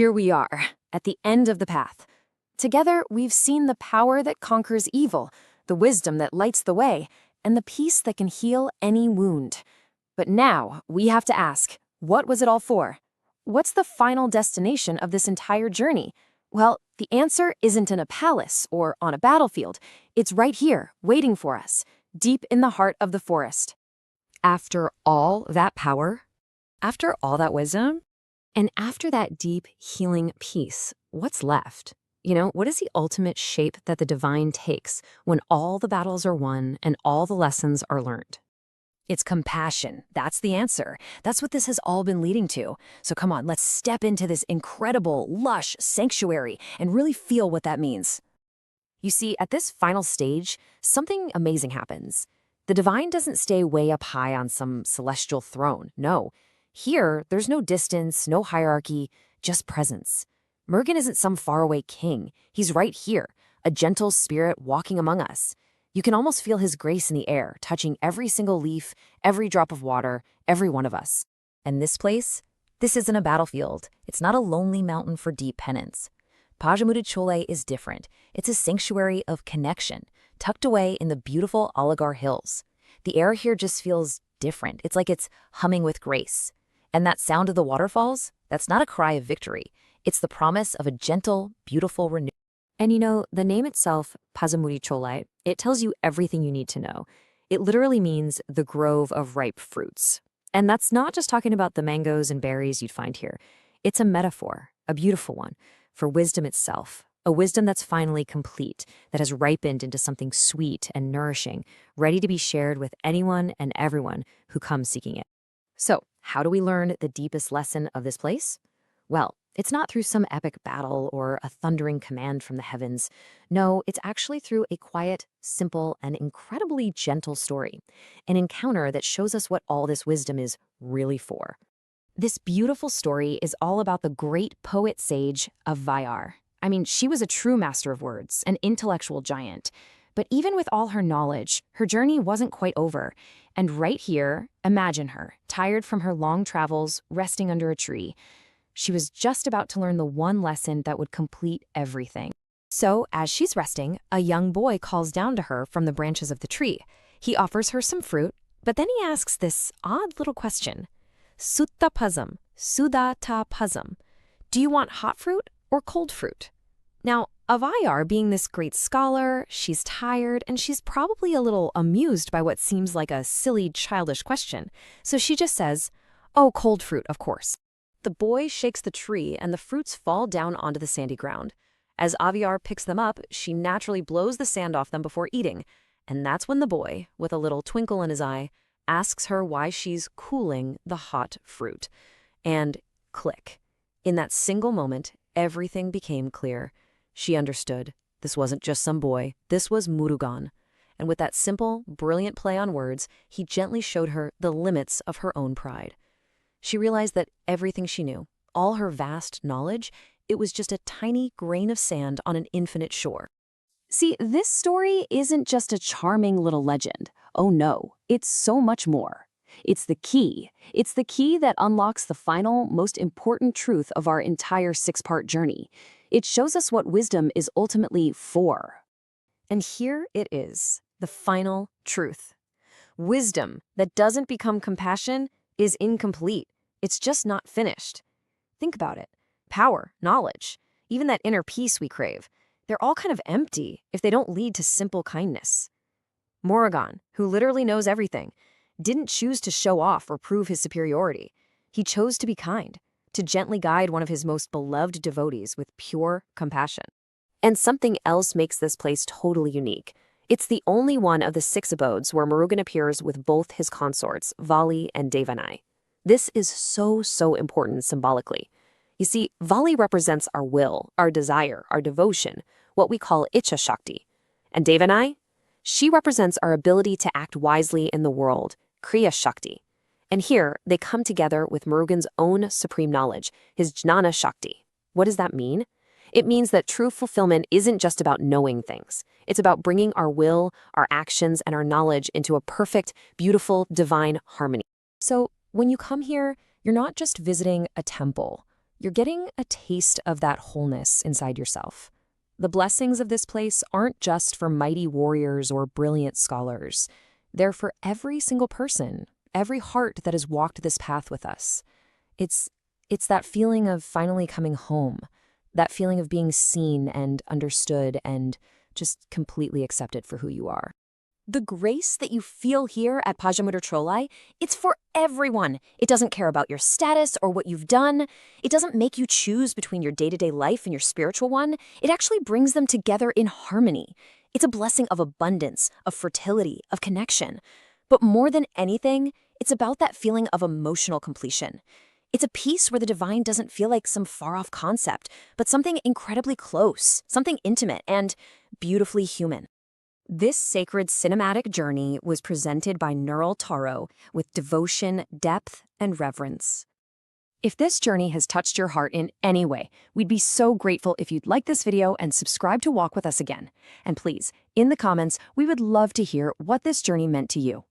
here we are, at the end of the path. Together, we've seen the power that conquers evil, the wisdom that lights the way, and the peace that can heal any wound. But now, we have to ask, what was it all for? What's the final destination of this entire journey? Well, the answer isn't in a palace or on a battlefield. It's right here, waiting for us, deep in the heart of the forest. After all that power, after all that wisdom, and after that deep, healing peace, what's left? What is the ultimate shape that the divine takes when all the battles are won and all the lessons are learned? It's compassion. That's the answer. That's what this has all been leading to. So come on, let's step into this incredible, lush sanctuary and really feel what that means. You see, at this final stage, something amazing happens. The divine doesn't stay way up high on some celestial throne. No. Here, there's no distance, no hierarchy, just presence. Murugan isn't some faraway king. He's right here, a gentle spirit walking among us. You can almost feel his grace in the air, touching every single leaf, every drop of water, every one of us. And this place? This isn't a battlefield. It's not a lonely mountain for deep penance. Pazhamudircholai is different. It's a sanctuary of connection, tucked away in the beautiful Alagar Hills. The air here just feels different. It's like it's humming with grace. And that sound of the waterfalls? That's not a cry of victory. It's the promise of a gentle, beautiful renewal. And the name itself, Pazhamudircholai, it tells you everything you need to know. It literally means the grove of ripe fruits. And that's not just talking about the mangoes and berries you'd find here. It's a metaphor, a beautiful one, for wisdom itself, a wisdom that's finally complete, that has ripened into something sweet and nourishing, ready to be shared with anyone and everyone who comes seeking it. So, how do we learn the deepest lesson of this place? Well, it's not through some epic battle or a thundering command from the heavens. No, it's actually through a quiet, simple, and incredibly gentle story, an encounter that shows us what all this wisdom is really for. This beautiful story is all about the great poet sage of Vaiyar. She was a true master of words, an intellectual giant. But even with all her knowledge, her journey wasn't quite over. And right here, imagine her, tired from her long travels, resting under a tree. She was just about to learn the one lesson that would complete everything. So, as she's resting, a young boy calls down to her from the branches of the tree. He offers her some fruit, but then he asks this odd little question. Sutta pazham, sudata pazham. Do you want hot fruit or cold fruit? Now, Vaiyar, being this great scholar, she's tired, and she's probably a little amused by what seems like a silly, childish question. So she just says, "Oh, cold fruit, of course." The boy shakes the tree, and the fruits fall down onto the sandy ground. As Vaiyar picks them up, she naturally blows the sand off them before eating. And that's when the boy, with a little twinkle in his eye, asks her why she's cooling the hot fruit. And click. In that single moment, everything became clear. She understood. This wasn't just some boy. This was Murugan. And with that simple, brilliant play on words, he gently showed her the limits of her own pride. She realized that everything she knew, all her vast knowledge, it was just a tiny grain of sand on an infinite shore. See, this story isn't just a charming little legend. Oh no, it's so much more. It's the key. It's the key that unlocks the final, most important truth of our entire 6-part journey. It shows us what wisdom is ultimately for. And here it is, the final truth. Wisdom that doesn't become compassion is incomplete. It's just not finished. Think about it. Power, knowledge, even that inner peace we crave, they're all kind of empty if they don't lead to simple kindness. Murugan, who literally knows everything, didn't choose to show off or prove his superiority. He chose to be kind, to gently guide one of his most beloved devotees with pure compassion. And something else makes this place totally unique. It's the only one of the 6 abodes where Murugan appears with both his consorts, Vali and Devanai. This is so important symbolically. You see, Vali represents our will, our desire, our devotion, what we call Icha Shakti. And Devanai? She represents our ability to act wisely in the world, Kriya Shakti. And here, they come together with Murugan's own supreme knowledge, his Jnana Shakti. What does that mean? It means that true fulfillment isn't just about knowing things. It's about bringing our will, our actions, and our knowledge into a perfect, beautiful, divine harmony. So, when you come here, you're not just visiting a temple. you're getting a taste of that wholeness inside yourself. The blessings of this place aren't just for mighty warriors or brilliant scholars. They're for every single person, every heart that has walked this path with us. It's that feeling of finally coming home, that feeling of being seen and understood and just completely accepted for who you are. The grace that you feel here at Pazhamudircholai, it's for everyone. It doesn't care about your status or what you've done. It doesn't make you choose between your day-to-day life and your spiritual one. It actually brings them together in harmony. It's a blessing of abundance, of fertility, of connection. But more than anything, it's about that feeling of emotional completion. It's a peace where the divine doesn't feel like some far-off concept, but something incredibly close, something intimate and beautifully human. This sacred cinematic journey was presented by Neural Tarot with devotion, depth, and reverence. If this journey has touched your heart in any way, we'd be so grateful if you'd like this video and subscribe to walk with us again. And please, in the comments, we would love to hear what this journey meant to you.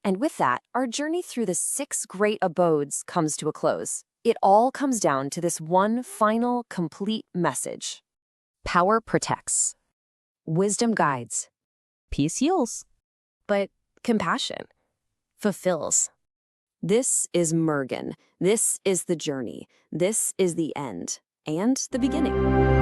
And with that, our journey through the 6 great abodes comes to a close. It all comes down to this one final, complete message. Power protects. Wisdom guides. Peace heals. But compassion fulfills. This is Murugan. This is the journey. This is the end and the beginning.